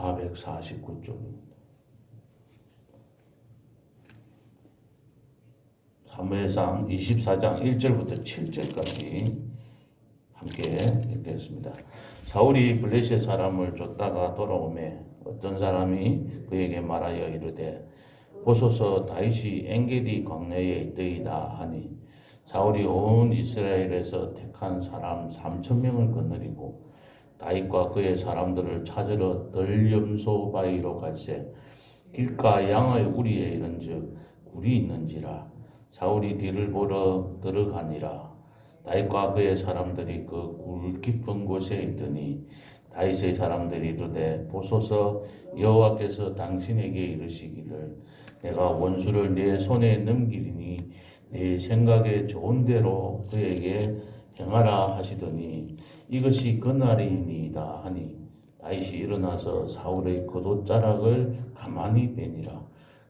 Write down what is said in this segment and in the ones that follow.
449쪽입니다. 사무엘상 24장 1절부터 7절까지 함께 읽겠습니다. 사울이 블레셋 사람을 쫓다가 돌아오매 어떤 사람이 그에게 말하여 이르되 보소서 다윗이 엔게디 광야에 있더이다 하니 사울이 온 이스라엘에서 택한 사람 3,000명을 거느리고 다윗과 그의 사람들을 찾으러 덜염소 바위로 갈새 길가 양의 우리에 이른즉 굴이 있는지라 사울이 뒤를 보러 들어가니라. 다윗과 그의 사람들이 그 굴 깊은 곳에 있더니 다윗의 사람들이 이르되 보소서 여호와께서 당신에게 이르시기를 내가 원수를 내 손에 넘기리니 내 생각에 좋은 대로 그에게 행하라 하시더니 이것이 그날이니이다 하니 다윗이 일어나서 사울의 겉옷자락을 가만히 빼니라.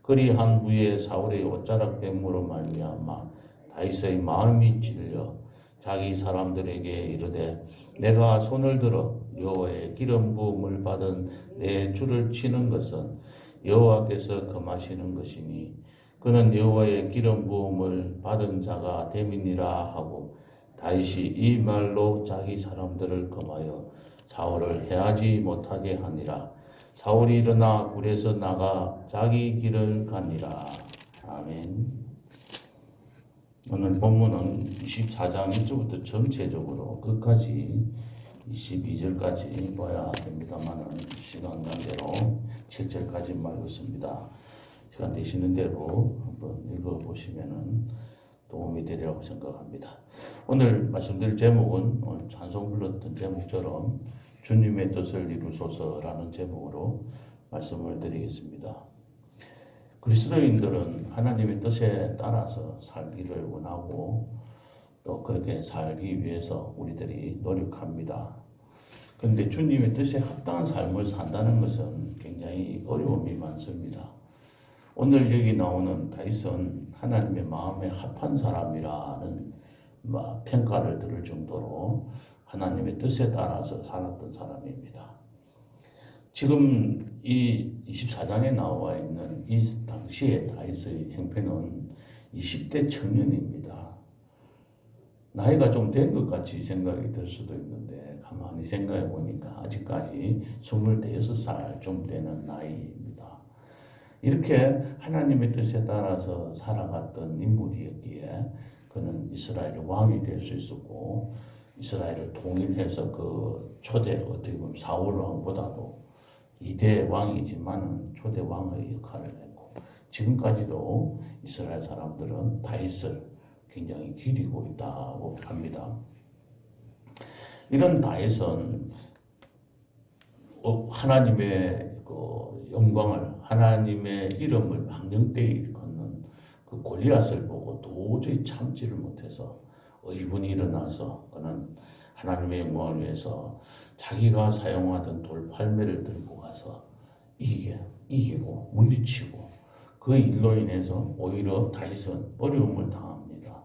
그리한 후에 사울의 옷자락 뱀으로 말미암아 다윗의 마음이 찔려 자기 사람들에게 이르되 내가 손을 들어 여호와의 기름 부음을 받은 내 주를 치는 것은 여호와께서 금하시는 것이니 그는 여호와의 기름 부음을 받은 자가 됨이니라 하고 다윗이 이 말로 자기 사람들을 금하여 사울을 해하지 못하게 하니라. 사울이 일어나 굴에서 나가 자기 길을 가니라. 아멘. 오늘 본문은 24장 1절부터 전체적으로 끝까지 22절까지 봐야 됩니다만 시간 관계로 7절까지만 읽었습니다. 시간 되시는 대로 한번 읽어보시면 도움이 되리라고 생각합니다. 오늘 말씀드릴 제목은 오늘 찬송 불렀던 제목처럼 주님의 뜻을 이루소서라는 제목으로 말씀을 드리겠습니다. 그리스도인들은 하나님의 뜻에 따라서 살기를 원하고 또 그렇게 살기 위해서 우리들이 노력합니다. 그런데 주님의 뜻에 합당한 삶을 산다는 것은 굉장히 어려움이 많습니다. 오늘 여기 나오는 다윗은 하나님의 마음에 합한 사람이라는 평가를 들을 정도로 하나님의 뜻에 따라서 살았던 사람입니다. 지금 이 24장에 나와 있는 이 당시의 다윗의 형편은 20대 청년입니다. 나이가 좀 된 것 같이 생각이 들 수도 있는데 가만히 생각해 보니까 아직까지 26살 좀 되는 나이입니다. 이렇게 하나님의 뜻에 따라서 살아갔던 인물이었기에 그는 이스라엘 왕이 될 수 있었고 이스라엘을 통일해서 그 초대 어떻게 보면 사울 왕보다도 2대 왕이지만 초대 왕의 역할을 했고 지금까지도 이스라엘 사람들은 다윗을 굉장히 기리고 있다고 합니다. 이런 다윗은 하나님의 그 영광을 하나님의 이름을 망령되이 일컫는 그 골리앗을 보고 도저히 참지를 못해서 의분이 일어나서 그는 하나님의 영광을 위해서 자기가 사용하던 돌팔매를 들고 가서 이기고 물리치고 그 일로 인해서 오히려 다윗은 어려움을 당합니다.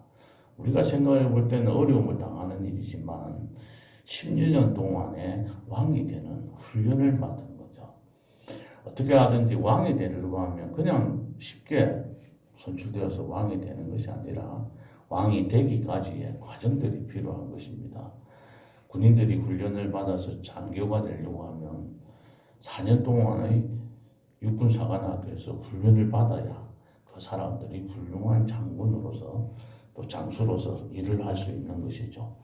우리가 생각해 볼 때는 어려움을 당하는 일이지만 16년 동안에 왕이 되는 훈련을 맡은 거죠. 어떻게 하든지 왕이 되려고 하면 그냥 쉽게 선출되어서 왕이 되는 것이 아니라 왕이 되기까지의 과정들이 필요한 것입니다. 군인들이 훈련을 받아서 장교가 되려고 하면 4년 동안의 육군사관학교에서 훈련을 받아야 그 사람들이 훌륭한 장군으로서 또 장수로서 일을 할 수 있는 것이죠.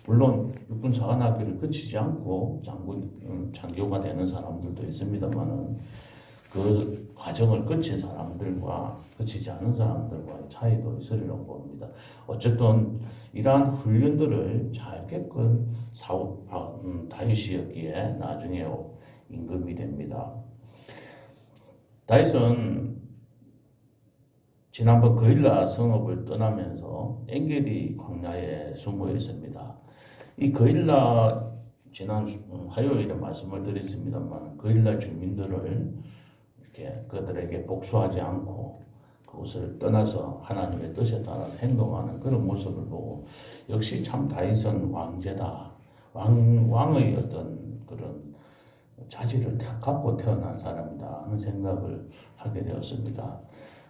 물론 육군사관학교를 거치지 않고 장교가 되는 사람들도 있습니다만은 그 과정을 거친 사람들과 거치지 않은 사람들과의 차이도 있으리라고 봅니다. 어쨌든 이러한 훈련들을 잘 겪은 다윗이었기에 나중에 임금이 됩니다. 다윗은 지난번 거일라 성읍을 떠나면서 엔게디 광야에 숨어 있습니다. 이 거일라 지난 화요일에 말씀을 드렸습니다만 거일라 주민들을 이렇게 그들에게 복수하지 않고 그곳을 떠나서 하나님의 뜻에 따라 행동하는 그런 모습을 보고 역시 참 다윗은 왕제다. 왕의 어떤 그런 자질을 갖고 태어난 사람이다 하는 생각을 하게 되었습니다.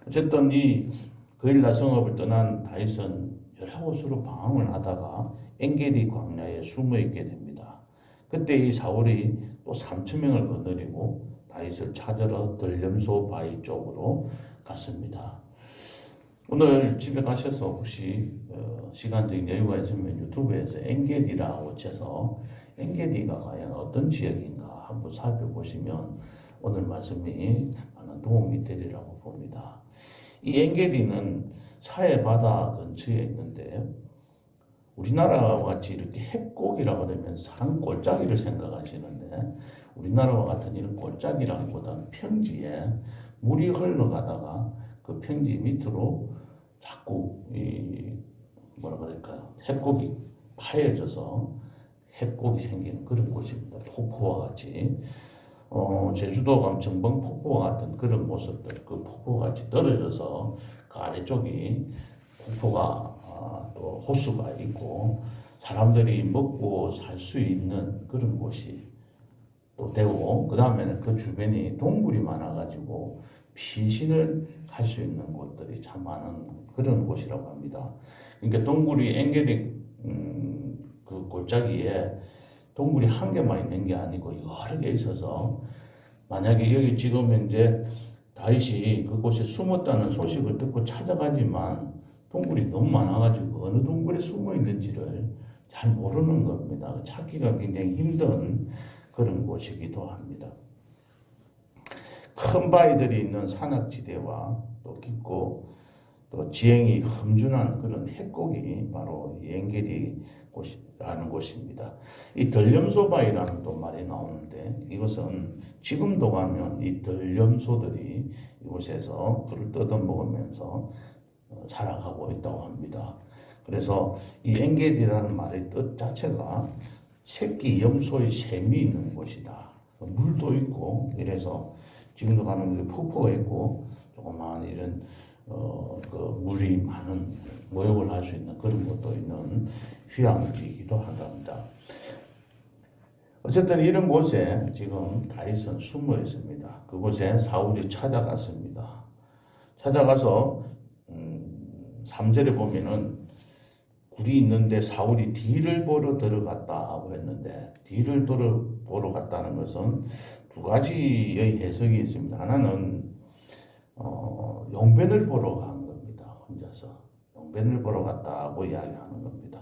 어쨌든 이 그일라 성읍을 떠난 다윗은 여러 곳으로 방황을 하다가 엔게디 광야에 숨어 있게 됩니다. 그때 이 사울이 또 3,000명을 거느리고 다윗을 찾으러 들렴소 바위 쪽으로 갔습니다. 오늘 집에 가셔서 혹시 시간적인 여유가 있으면 유튜브에서 엔게디라고 쳐서 엔게디가 과연 어떤 지역인가 한번 살펴보시면 오늘 말씀이 많은 도움이 되리라고 봅니다. 이 엔게디는 사해 바다 근처에 있는데 우리나라와 같이 이렇게 협곡이라고 하면 산 골짜기를 생각하시는데 우리나라와 같은 이런 골짜기라기보다는 평지에 물이 흘러가다가 그 평지 밑으로 자꾸 이 뭐라 그럴까요? 협곡이 파여져서 협곡이 생기는 그런 곳입니다. 폭포와 같이 제주도 가면 정봉 폭포와 같은 그런 모습들, 그 폭포가 같이 떨어져서 그 아래쪽이 폭포가 또 호수가 있고 사람들이 먹고 살 수 있는 그런 곳이 또 되고 그 다음에는 그 주변이 동굴이 많아가지고 피신을 할 수 있는 곳들이 참 많은 그런 곳이라고 합니다. 그러니까 동굴이 엔게디 그 골짜기에 동굴이 한 개만 있는 게 아니고 여러 개 있어서 만약에 여기 지금 현재 다윗이 그곳에 숨었다는 소식을 듣고 찾아가지만 동굴이 너무 많아가지고 어느 동굴에 숨어 있는지를 잘 모르는 겁니다. 찾기가 굉장히 힘든 그런 곳이기도 합니다. 큰 바위들이 있는 산악지대와 또 깊고 또 지형이 험준한 그런 협곡이 바로 엔게디 곳이라는 곳입니다. 이 덜렴소 바위라는 또 말이 나오는데 이것은 지금도 가면 이 덜렴소들이 이곳에서 풀을 뜯어먹으면서 살아가고 있다고 합니다. 그래서 이 엔게디라는 말의 뜻 자체가 새끼 염소의 샘이 있는 곳이다. 물도 있고 이래서 지금도 가면 폭포가 있고 조그마한 이런 그 물이 많은 모욕을 할 수 있는 그런 것도 있는 휴양지이기도 한답니다. 어쨌든 이런 곳에 지금 다윗은 숨어 있습니다. 그곳에 사울이 찾아갔습니다. 찾아가서 3절에 보면은 굴이 있는데 사울이 뒤를 보러 들어갔다고 했는데 뒤를 보러 갔다는 것은 두 가지의 해석이 있습니다. 하나는 용변을 보러 간 겁니다. 혼자서 용변을 보러 갔다고 이야기하는 겁니다.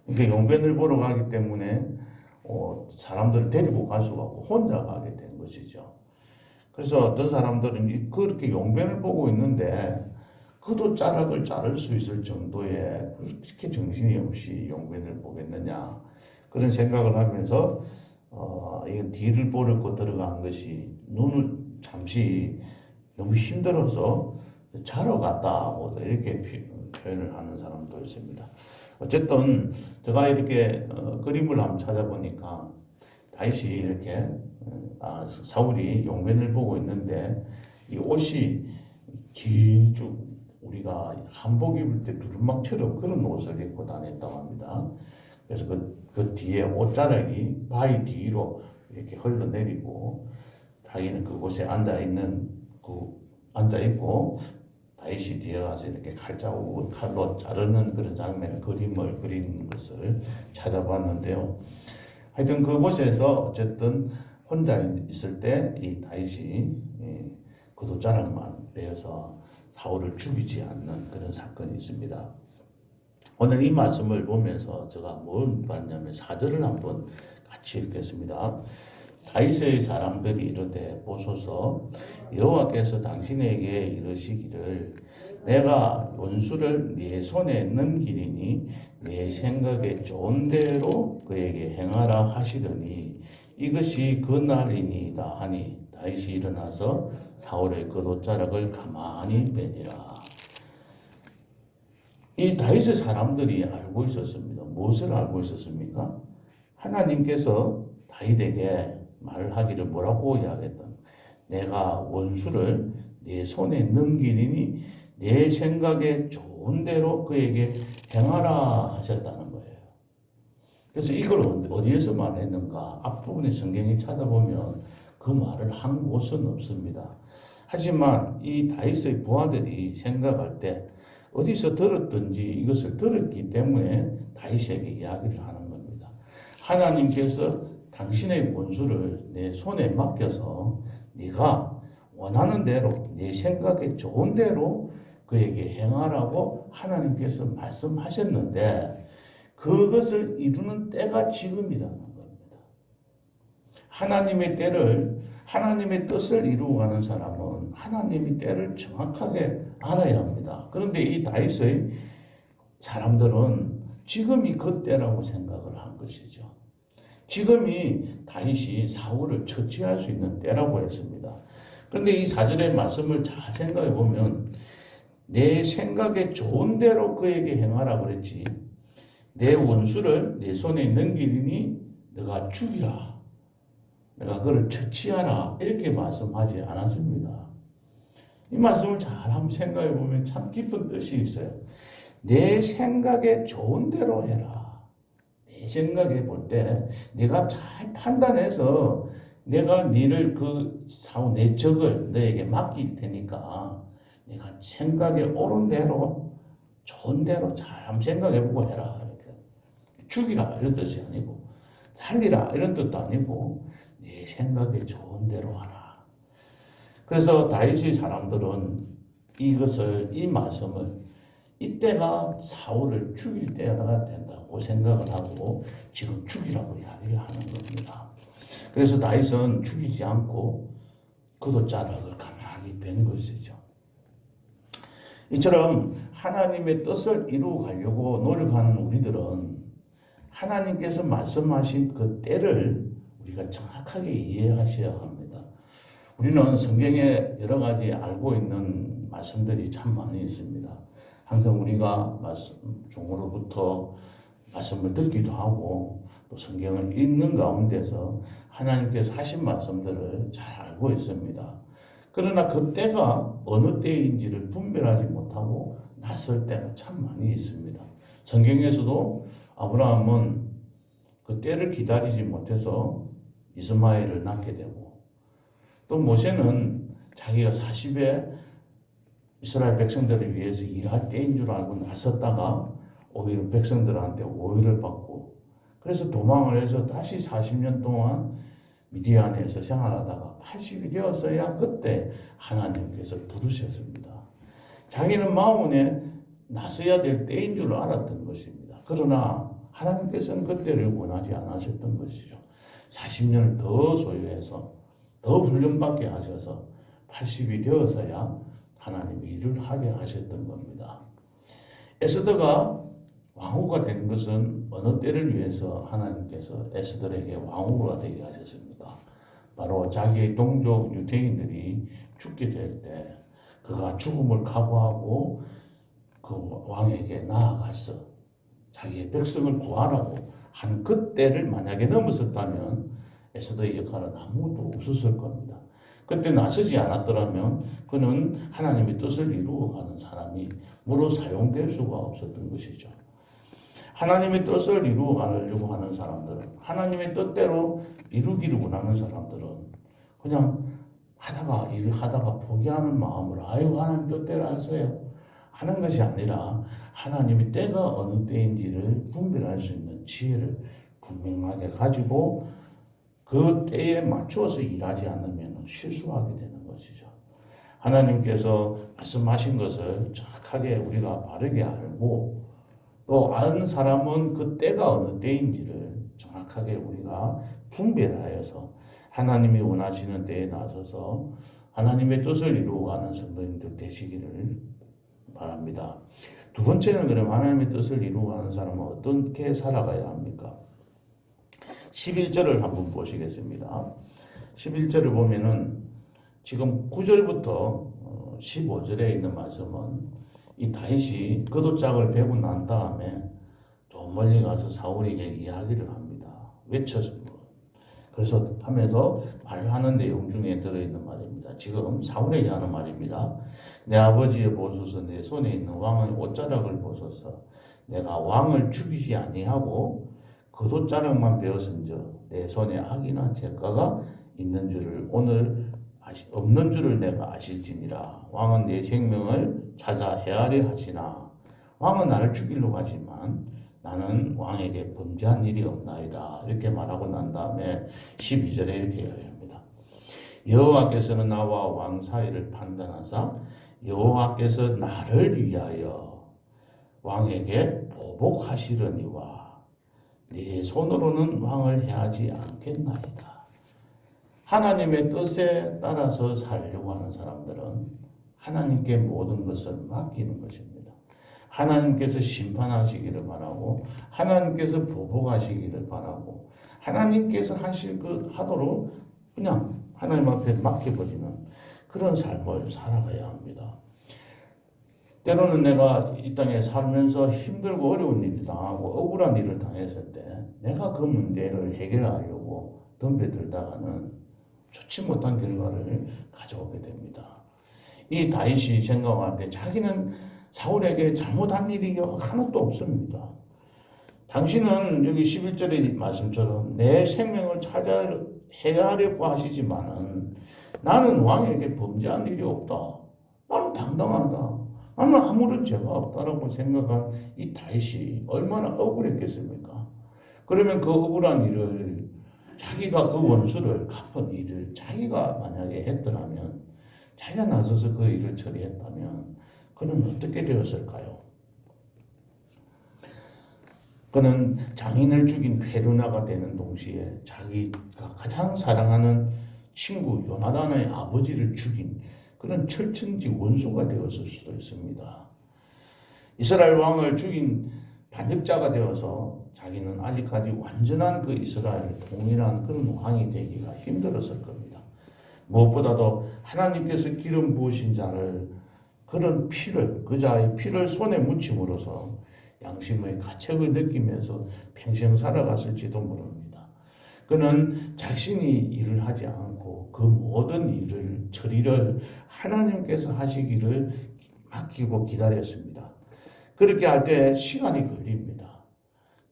그러니까 용변을 보러 가기 때문에 사람들을 데리고 갈 수가 없고 혼자 가게 된 것이죠. 그래서 어떤 사람들은 그렇게 용변을 보고 있는데 그도 자락을 자를 수 있을 정도의 그렇게 정신이 없이 용변을 보겠느냐 그런 생각을 하면서 이건 뒤를 보려고 들어간 것이 눈을 잠시 너무 힘들어서 자러 갔다고 이렇게 표현을 하는 사람도 있습니다. 어쨌든 제가 이렇게 그림을 한번 찾아보니까 다윗이 이렇게 사울이 용변을 보고 있는데 이 옷이 길쭉 우리가 한복 입을 때 두루마기처럼 그런 옷을 입고 다녔다고 합니다. 그래서 그 뒤에 옷자락이 바위 뒤로 이렇게 흘러내리고 자기는 그곳에 앉아있고 다윗이 뒤에 가서 이렇게 칼로 자르는 그런 장면의 그림을 그리는 것을 찾아봤는데요. 하여튼 그곳에서 어쨌든 혼자 있을 때 이 다윗이 겉옷자락만 베어서 사울을 죽이지 않는 그런 사건이 있습니다. 오늘 이 말씀을 보면서 제가 뭘 봤냐면 4절을 한번 같이 읽겠습니다. 다윗의 사람들이 이르되 보소서 여호와께서 당신에게 이르시기를 내가 원수를 네 손에 넘기리니 네 생각에 좋은 대로 그에게 행하라 하시더니 이것이 그 날이니이다 하니 다윗이 일어나서 사울의 겉옷자락을 가만히 빼니라. 이 다윗의 사람들이 알고 있었습니다. 무엇을 알고 있었습니까? 하나님께서 다윗에게 말을 하기를 뭐라고 이야기했다. 내가 원수를 네 손에 넘기리니 내 생각에 좋은 대로 그에게 행하라 하셨다는 거예요. 그래서 이걸 어디에서 말했는가? 앞부분에 성경에 찾아보면 그 말을 한 곳은 없습니다. 하지만 이 다윗의 부하들이 생각할 때 어디서 들었든지 이것을 들었기 때문에 다윗에게 이야기를 하는 겁니다. 하나님께서 당신의 원수를 내 손에 맡겨서 네가 원하는 대로 내 생각에 좋은 대로 그에게 행하라고 하나님께서 말씀하셨는데 그것을 이루는 때가 지금이라는 겁니다. 하나님의 뜻을 이루어가는 사람은 하나님의 때를 정확하게 알아야 합니다. 그런데 이 다윗의 사람들은 지금이 그 때라고 생각을 한 것이죠. 지금이 다윗이 사울을 처치할 수 있는 때라고 했습니다. 그런데 이 4절의 말씀을 잘 생각해 보면 내 생각에 좋은 대로 그에게 행하라 그랬지. 내 원수를 내 손에 넘기니 너가 죽이라. 내가 그를 처치하라. 이렇게 말씀하지 않았습니다. 이 말씀을 잘 한번 생각해 보면 참 깊은 뜻이 있어요. 내 생각에 좋은 대로 해라. 내 생각해 볼 때 내가 잘 판단해서 내가 너를 내 적을 너에게 맡길 테니까 내가 생각에 옳은 대로 좋은 대로 잘 한번 생각해 보고 해라. 이렇게. 죽이라 이런 뜻이 아니고 살리라 이런 뜻도 아니고 내 생각에 좋은 대로 하라. 그래서 다윗의 사람들은 이 말씀을 이때가 사울을 죽일 때가 된다고 생각을 하고 지금 죽이라고 이야기를 하는 겁니다. 그래서 다윗은 죽이지 않고 그도 자락을 가만히 뵌 것이죠. 이처럼 하나님의 뜻을 이루어 가려고 노력하는 우리들은 하나님께서 말씀하신 그 때를 우리가 정확하게 이해하셔야 합니다. 우리는 성경에 여러 가지 알고 있는 말씀들이 참 많이 있습니다. 항상 우리가 종으로부터 말씀을 듣기도 하고 또 성경을 읽는 가운데서 하나님께서 하신 말씀들을 잘 알고 있습니다. 그러나 그 때가 어느 때인지를 분별하지 못하고 낯설 때가 참 많이 있습니다. 성경에서도 아브라함은 그 때를 기다리지 못해서 이스마엘을 낳게 되고 또 모세는 자기가 40에 이스라엘 백성들을 위해서 일할 때인 줄 알고 나섰다가 오히려 백성들한테 오해를 받고 그래서 도망을 해서 다시 40년 동안 미디안에서 생활하다가 80이 되었어야 그때 하나님께서 부르셨습니다. 자기는 마음에 나서야 될 때인 줄 알았던 것입니다. 그러나 하나님께서는 그때를 원하지 않으셨던 것이죠. 40년을 더 소유해서 더 훈련받게 하셔서 80이 되어서야 하나님이 일을 하게 하셨던 겁니다. 에스더가 왕후가 된 것은 어느 때를 위해서 하나님께서 에스더에게 왕후가 되게 하셨습니까? 바로 자기의 동족 유대인들이 죽게 될 때 그가 죽음을 각오하고 그 왕에게 나아가서 자기의 백성을 구하라고 한 그때를 만약에 넘었었다면 에스더의 역할은 아무도 없었을 겁니다. 그때 나서지 않았더라면 그는 하나님의 뜻을 이루어가는 사람이 뭐로 사용될 수가 없었던 것이죠. 하나님의 뜻을 이루어가려고 하는 사람들은 하나님의 뜻대로 이루기를 원하는 사람들은 그냥 일을 하다가 포기하는 마음으로 하나님 뜻대로 하세요 하는 것이 아니라 하나님의 때가 어느 때인지를 분별할 수 있는 지혜를 분명하게 가지고 그 때에 맞추어서 일하지 않으면 실수하게 되는 것이죠. 하나님께서 말씀하신 것을 정확하게 우리가 바르게 알고 또 아는 사람은 그 때가 어느 때인지를 정확하게 우리가 분별하여서 하나님이 원하시는 때에 나서서 하나님의 뜻을 이루어가는 성도님들 되시기를 바랍니다. 두 번째는 그럼 하나님의 뜻을 이루어가는 사람은 어떻게 살아가야 합니까? 11절을 한번 보시겠습니다. 11절을 보면은 지금 9절부터 15절에 있는 말씀은 이 다윗이 겉옷짝을 베고 난 다음에 좀 멀리 가서 사울에게 이야기를 합니다. 그래서 하면서 말하는 내용 중에 들어있는 말입니다. 지금 사울에게 하는 말입니다. 내 아버지의 보소서 내 손에 있는 왕의 옷자락을 보소서 내가 왕을 죽이지 아니하고 겉옷자락만 베었은즉 내 손에 악이나 죄가가 있는 줄을 오늘 없는 줄을 내가 아실지니라. 왕은 내 생명을 찾아 헤아려 하시나 왕은 나를 죽이려고 하지만 나는 왕에게 범죄한 일이 없나이다. 이렇게 말하고 난 다음에 12절에 이렇게 이야기합니다. 여호와께서는 나와 왕 사이를 판단하사 여호와께서 나를 위하여 왕에게 보복하시려니와 네 손으로는 왕을 해하지 않겠나이다. 하나님의 뜻에 따라서 살려고 하는 사람들은 하나님께 모든 것을 맡기는 것입니다. 하나님께서 심판하시기를 바라고 하나님께서 보복하시기를 바라고 하나님께서 하실 것 하도록 그냥 하나님 앞에 맡겨버리는 그런 삶을 살아가야 합니다. 때로는 내가 이 땅에 살면서 힘들고 어려운 일을 당하고 억울한 일을 당했을 때 내가 그 문제를 해결하려고 덤벼들다가는 좋지 못한 결과를 가져오게 됩니다. 이 다윗이 생각할 때 자기는 사울에게 잘못한 일이 하나도 없습니다. 당신은 여기 11절의 말씀처럼 내 생명을 찾아 헤아려고 하시지만은 나는 왕에게 범죄한 일이 없다. 나는 당당하다. 나는 아무런 죄가 없다라고 생각한 이 다윗이 얼마나 억울했겠습니까? 그러면 그 억울한 일을 자기가 그 원수를 갚은 일을 자기가 만약에 했더라면 자기가 나서서 그 일을 처리했다면 그는 어떻게 되었을까요? 그는 장인을 죽인 페루나가 되는 동시에 자기가 가장 사랑하는 친구 요나단의 아버지를 죽인 그런 철천지 원수가 되었을 수도 있습니다. 이스라엘 왕을 죽인 반역자가 되어서 자기는 아직까지 완전한 그 이스라엘을 통일한 그런 왕이 되기가 힘들었을 겁니다. 무엇보다도 하나님께서 기름 부으신 자를 그런 피를 그 자의 피를 손에 묻힘으로써 양심의 가책을 느끼면서 평생 살아갔을지도 모릅니다. 그는 자신이 일을 하지 않고 그 모든 일을 처리를 하나님께서 하시기를 맡기고 기다렸습니다. 그렇게 할 때 시간이 걸립니다.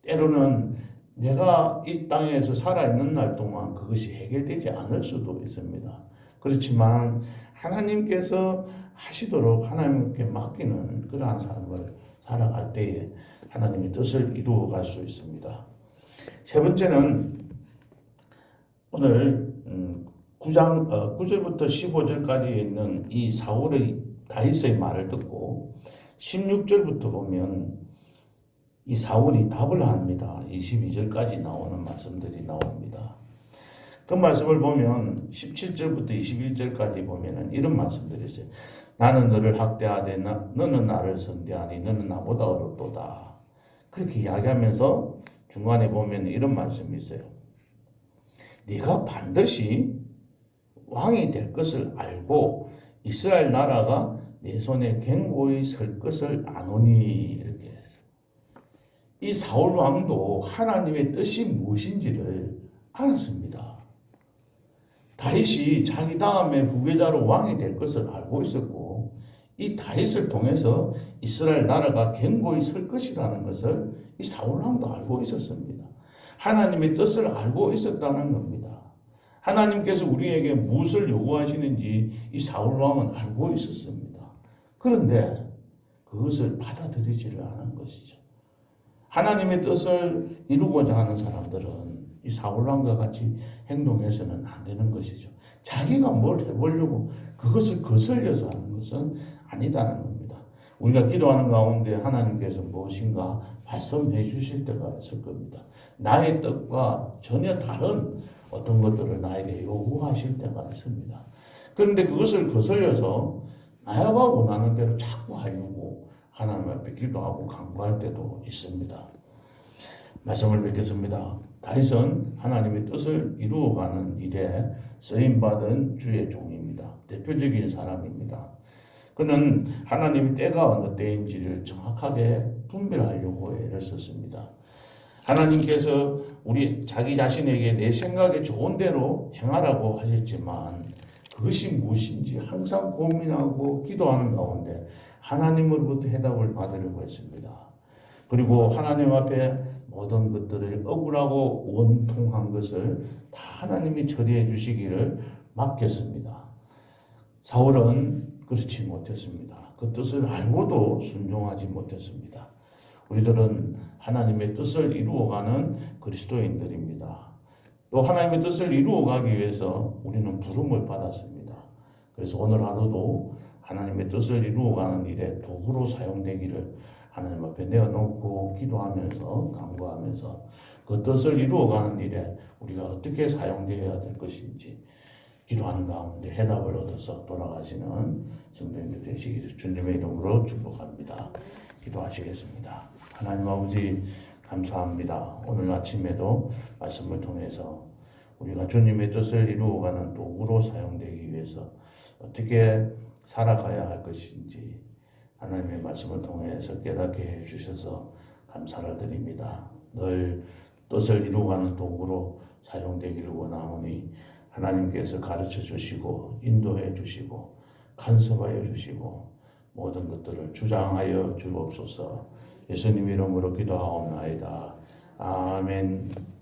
때로는 내가 이 땅에서 살아있는 날 동안 그것이 해결되지 않을 수도 있습니다. 그렇지만 하나님께서 하시도록 하나님께 맡기는 그러한 삶을 살아갈 때에 하나님의 뜻을 이루어갈 수 있습니다. 세 번째는 오늘 9절부터 15절까지 있는 이 사울의 다윗의 말을 듣고 16절부터 보면 이 사울이 답을 합니다. 22절까지 나오는 말씀들이 나옵니다. 그 말씀을 보면 17절부터 21절까지 보면 이런 말씀들이 있어요. 나는 너를 학대하되 너는 나를 선대하니 너는 나보다 어렵도다. 그렇게 이야기하면서 중간에 보면 이런 말씀이 있어요. 네가 반드시 왕이 될 것을 알고 이스라엘 나라가 내 손에 견고히 설 것을 아노니 이렇게 해서 이 사울 왕도 하나님의 뜻이 무엇인지를 알았습니다. 다윗이 자기 다음에 후계자로 왕이 될 것을 알고 있었고 이 다윗을 통해서 이스라엘 나라가 견고히 설 것이라는 것을 이 사울 왕도 알고 있었습니다. 하나님의 뜻을 알고 있었다는 겁니다. 하나님께서 우리에게 무엇을 요구하시는지 이 사울 왕은 알고 있었습니다. 그런데 그것을 받아들이지를 않은 것이죠. 하나님의 뜻을 이루고자 하는 사람들은 이 사울 왕과 같이 행동해서는 안 되는 것이죠. 자기가 뭘 해보려고 그것을 거슬려서 하는 것은 아니다는 겁니다. 우리가 기도하는 가운데 하나님께서 무엇인가 말씀해 주실 때가 있을 겁니다. 나의 뜻과 전혀 다른 어떤 것들을 나에게 요구하실 때가 있습니다. 그런데 그것을 거슬려서 나가 원하는 대로 자꾸 하려고 하나님 앞에 기도하고 간구할 때도 있습니다. 말씀을 뵙겠습니다. 다윗은 하나님의 뜻을 이루어가는 일에 쓰임받은 주의 종입니다. 대표적인 사람입니다. 그는 하나님의 때가 어느 때인지를 정확하게 분별하려고 애를 썼습니다. 하나님께서 우리 자기 자신에게 내 생각에 좋은 대로 행하라고 하셨지만 그것이 무엇인지 항상 고민하고 기도하는 가운데 하나님으로부터 해답을 받으려고 했습니다. 그리고 하나님 앞에 모든 것들을 억울하고 원통한 것을 다 하나님이 처리해 주시기를 맡겼습니다. 사울은 그렇지 못했습니다. 그 뜻을 알고도 순종하지 못했습니다. 우리들은 하나님의 뜻을 이루어가는 그리스도인들입니다. 또 하나님의 뜻을 이루어가기 위해서 우리는 부름을 받았습니다. 그래서 오늘 하루도 하나님의 뜻을 이루어가는 일에 도구로 사용되기를 하나님 앞에 내어놓고 기도하면서 간구하면서 그 뜻을 이루어가는 일에 우리가 어떻게 사용되어야 될 것인지 기도하는 가운데 해답을 얻어서 돌아가시는 성도님들 되시기를 주님의 이름으로 축복합니다. 기도하시겠습니다. 하나님 아버지 감사합니다. 오늘 아침에도 말씀을 통해서 우리가 주님의 뜻을 이루어가는 도구로 사용되기 위해서 어떻게 살아가야 할 것인지 하나님의 말씀을 통해서 깨닫게 해주셔서 감사를 드립니다. 늘 뜻을 이루어가는 도구로 사용되기를 원하오니 하나님께서 가르쳐 주시고 인도해 주시고 간섭하여 주시고 모든 것들을 주장하여 주옵소서. 예수님 이름으로 기도하옵나이다. 아멘.